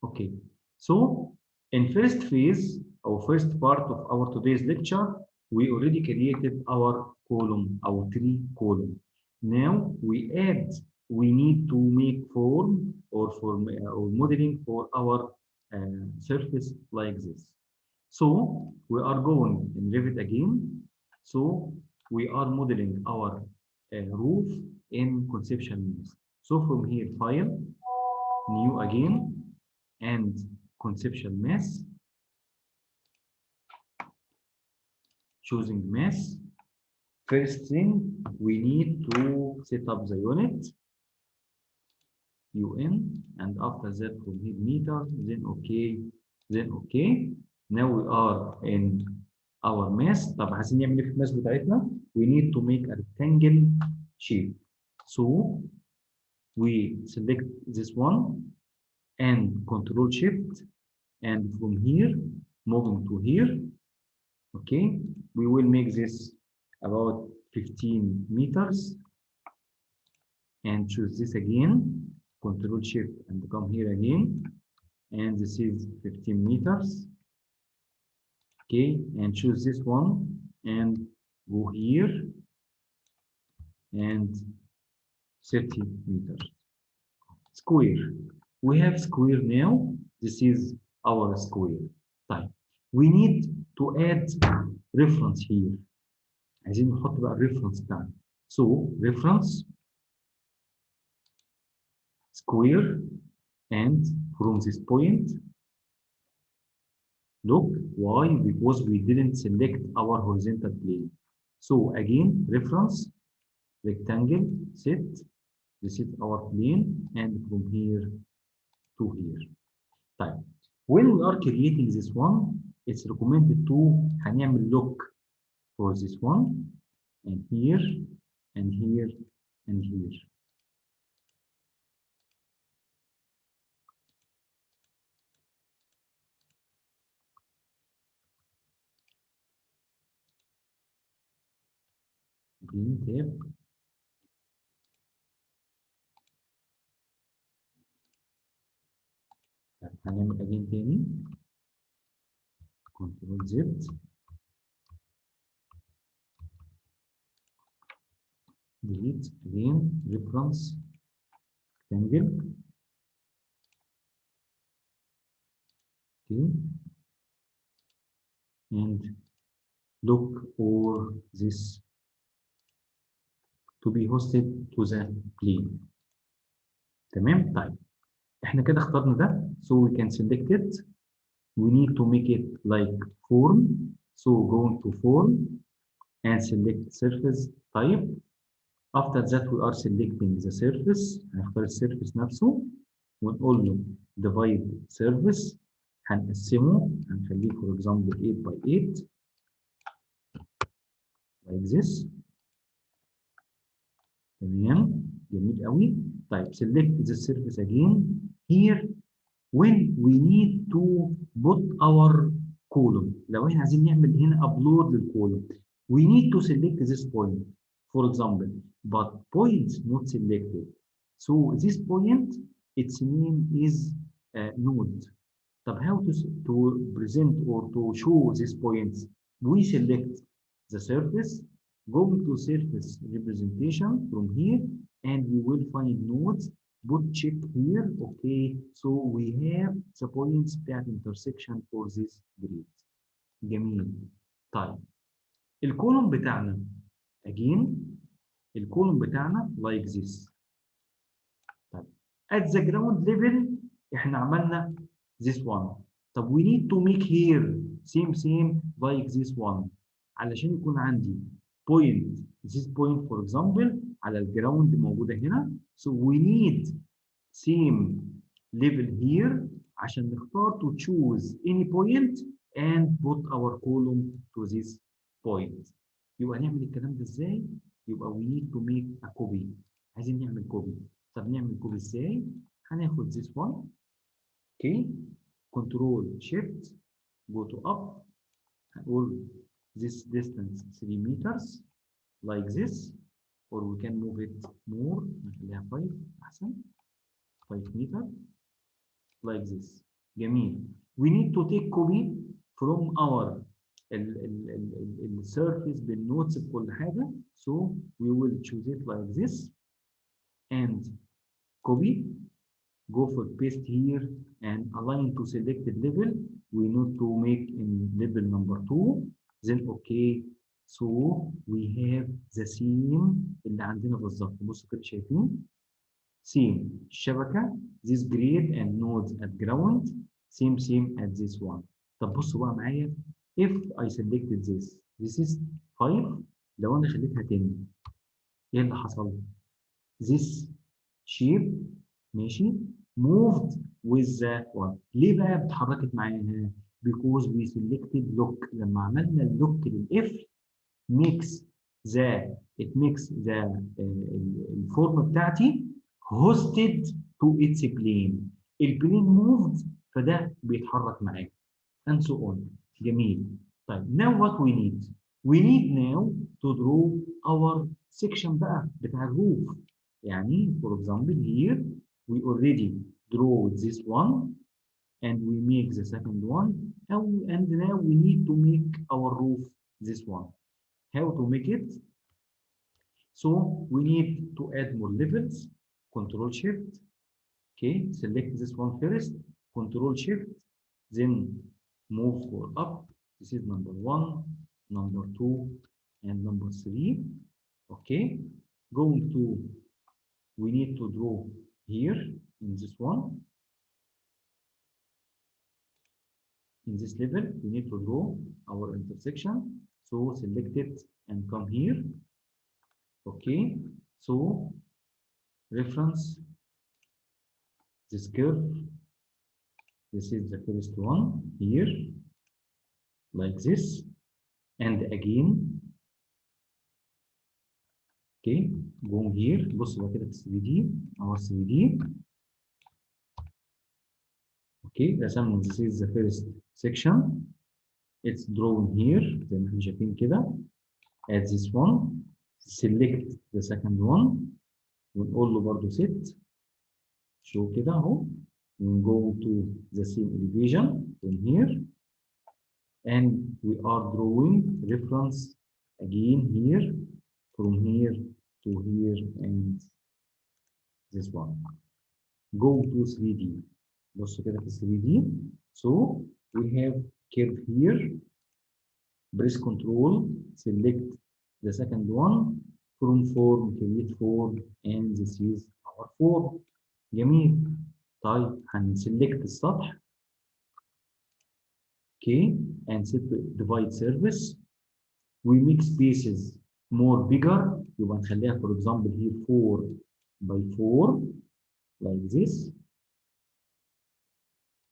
Okay, so in first phase or first part of our today's lecture, we already created our column, our three column. Now we need to make form or modeling for our surface like this. So we are going in Revit again. So we are modeling our roof in conceptual means. So from here, file, new again, and conceptual mesh, choosing mesh. First thing, we need to set up the unit, UN, and after that from here meter, then okay, then okay. Now we are in our mesh. طب عايزين نعمل ايه في الماس بتاعتنا؟ We need to make a rectangle shape. So we select this one and Control Shift, and from here moving to here. Okay, we will make this about 15 meters and choose this again, Control Shift and come here again, and this is 15 meters. Okay, and choose this one and go here and 30 meters. Square. We have square now. This is our square type. We need to add reference here. عايزين نحط بقى الريفرنس بتاعنا. So reference square, and from this point, look, why? Because we didn't select our horizontal plane. So again, reference rectangle, set, this is our plane, and from here to here. Type. When we are creating this one, it's recommended to هنعمل look for this one, and here, and here, and here. Again, tab. هنعمل again تاني. Control Z. Delete again, reference, rectangle. Okay. And look for this to be hosted to the plane. تمام؟ طيب احنا كده اخترنا ده, so we can select it. We need to make it like form. So go to form and select surface type. After that we are selecting the surface. هنختار السيرفيس نفسه ونقول له divide surface. هنقسمه, هنخليه for example 8 by 8 like this. تمام, جميل قوي. طيب select the surface again here when we need to put our column. لو احنا عايزين نعمل هنا upload للcolumn, we need to select this point for example, but points not selected. So this point, its name is node. طب how to present or to show these points? We select the surface, go to surface representation from here, and we will find nodes. Put check here. Okay, so we have the points at intersection for this grid. جميل. طيب الكولوم بتاعنا again, الكولوم بتاعنا like this. طيب at the ground level احنا عملنا this one. طب we need to make here same like this one علشان يكون عندي point, this point for example على الجراوند موجودة هنا. So we need same level here عشان نختار to choose any point and put our column to this point. يبقى نعمل الكلام ده ازاي؟ يبقى we need to make a copy. عايزين نعمل copy. طب نعمل copy ازاي؟ هناخد this one. Okay. Control Shift, go to up, or this distance 3 meters like this, or we can move it more, نخليها 5 أحسن, 5 meters like this. جميل. We need to take copy from our السيرفيس بالنوتس بكل حاجة. So we will choose it like this and copy. Go for paste here and align to selected level. We need to make in level number 2. Then okay. So we have the same اللي عندنا بالظبط. بصوا كده شايفين؟ same الشبكة this grid and nodes at ground same at this one. طب بصوا بقى معايا if I selected this is 5 لو أنا خليتها 10 إيه اللي حصل؟ this shape ماشي moved with the one. ليه بقى اتحركت معاها؟ because we selected lock. لما عملنا اللوك للإف makes it makes the الفورم بتاعتي hosted to its plane. البلين moved فده بيتحرك معاك and so on. جميل. طيب now what we need? We need now to draw our section بقى بتاع الروف. يعني for example here we already draw this one and we make the second one and now we need to make our roof this one. How to make it? So we need to add more levels. Control Shift. Okay, select this one first. Control Shift. Then move for up. This is number 1, number 2, and number 3. Okay, going to we need to draw here in this one. In this level, we need to draw our intersection. So select it and come here. Okay, so reference this curve. This is the first one here, like this, and again. Okay, go here. بص بقى كده في 3D or 3D. Okay, رسمنا this is the first section. It's drawn here زي ما احنا شايفين كده. Add this one. Select the second one. ونقول له برضه set. شو كده اهو. We go to the same elevation from here and we are drawing reference again here from here to here and this one. Go to 3D. بصوا كده في 3D. So we have curve here. Press control, select the second one from form, create form, and this is our form. جميل. طيب هنسلكت السطح. Okay, and set divide surface. We make spaces more bigger. يبقى نخليها for example here 4 by 4 like this.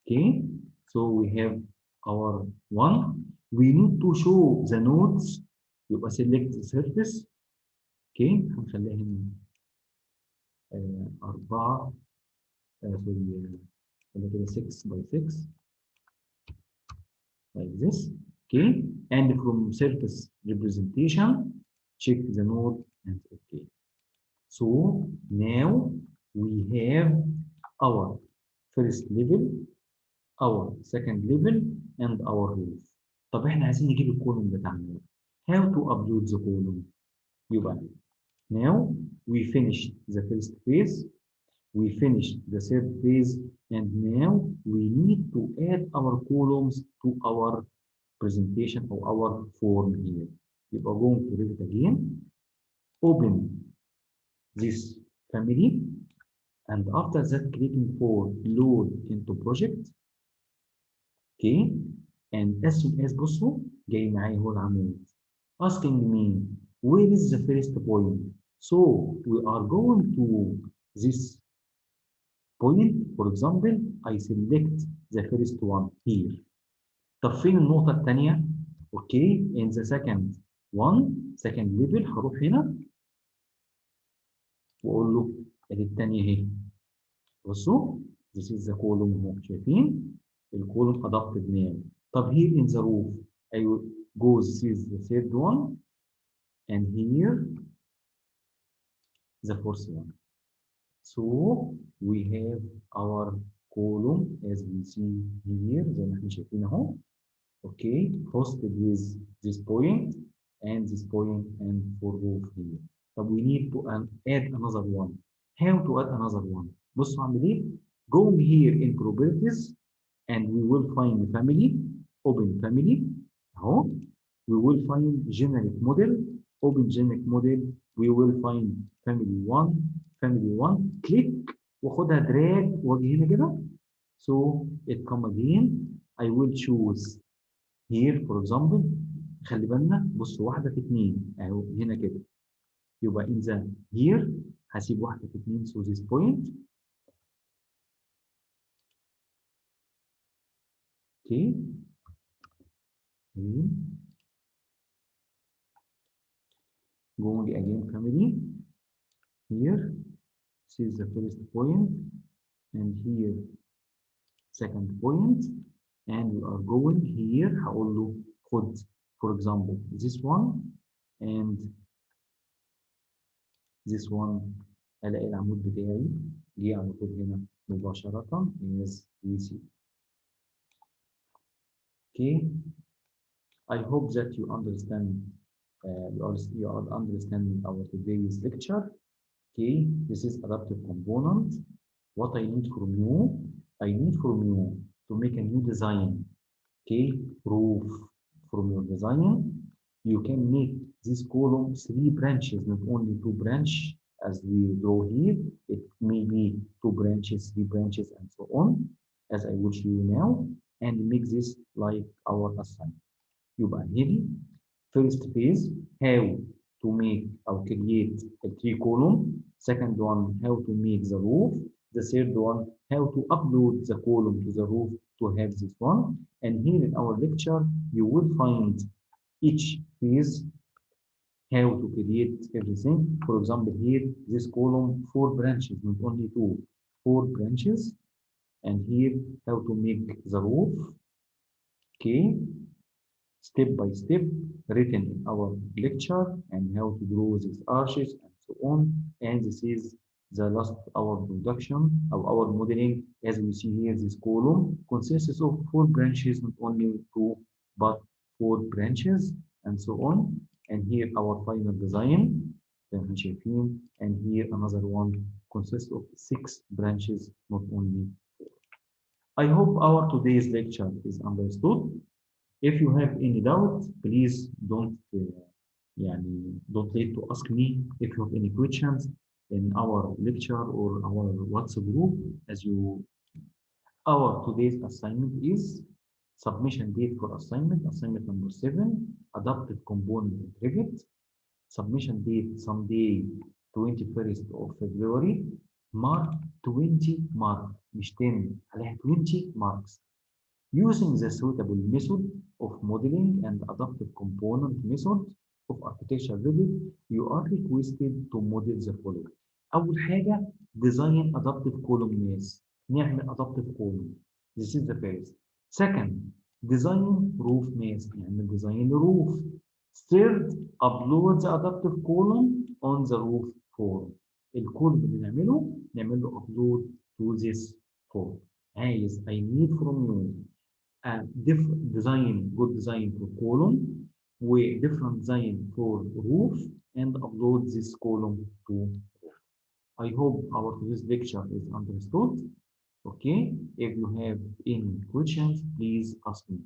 Okay, so we have our one. We need to show the nodes. يبقى select the surface. Okay, هنخليها هنا 4 sorry 6 by 6 like this. Okay, and from surface representation check the node and okay. So now we have our first level, our second level, and our roof. طب احنا عايزين نجيب الكولوم بتاعنا. How to upload the column? يبقى now we finished the first phase, we finished the third phase, and now we need to add our columns to our presentation or our form here. يبقى going to Revit again, open this family, and after that clicking for load into project. Okay, and as soon as بصوا جاي معايا هو العمود asking me where is the first point. So we are going to this point. For example, I select the first one here. طب فين النقطة الثانية؟ Okay, in the second second level هروح هنا واقول له ادي الثانية اهي. بصوا this is the column اهو شايفين؟ الكولوم adapted now. طب here in the roof I will go this is the third one and here the fourth one. So we have our column as we see here زي ما احنا شايفين اهو. Okay, hosted with this point and this point and for roof here. طب we need to add another one. How to add another one? بصوا هعمل ايه؟ Going here in properties and we will find family, open family اهو. We will find generic model, open generic model. We will find family 1, family 1, click واخدها drag واجي هنا كده. So it come again. I will choose here for example. خلي بالنا بصوا واحدة في اتنين اهو هنا كده. يبقى in the here هسيب واحدة في اتنين so this point. Okay. Okay. Going again family. Here, this is the first point, and here, second point, and we are going here. هقول له خد for example this one and this one. الاقي العمود بتاعي جه على طول هنا مباشرة as we see. Okay, I hope that you understand. You are understanding our today's lecture. Okay, this is adaptive component. What I need from you, I need from you to make a new design. Okay, roof. From your design, you can make this column 3 branches, not only 2 branches as we draw here. It may be 2 branches, 3 branches, and so on, as I will show you now, and make this like our assignment. يبقى هنا first phase how to make or create a 3 column. Second one how to make the roof. The third one how to upload the column to the roof to have this one. And here in our lecture you will find each phase how to create everything. For example here this column 4 branches, not only 2, 4 branches. And here how to make the roof. Okay, step by step written in our lecture, and how to draw these arches and so on. And this is the last our production of our modeling. As we see here, this column consists of 4 branches, not only 2 but 4 branches and so on. And here our final design, and here another one consists of 6 branches, not only 4. I hope our today's lecture is understood. If you have any doubt, please don't wait to ask me. If you have any questions in our lecture or our WhatsApp group, our today's assignment is submission date for assignment number 7, adaptive component in Revit. Submission date Sunday 21st of February. Mark 20 mark مش 10 عليها 20 marks. Using the suitable method of modeling and adaptive component method of architecture Revit, you are requested to model the following. أول حاجة design adaptive column maze. نعمل adaptive column. This is the first. Second, design roof maze. نعمل design roof. Third, upload the adaptive column on the roof form. الكولوم اللي نعمل له upload to this form. عايز I need from you design, good design for column with different design for roof, and upload this column to roof. I hope our today's lecture is understood. Okay, if you have any questions, please ask me.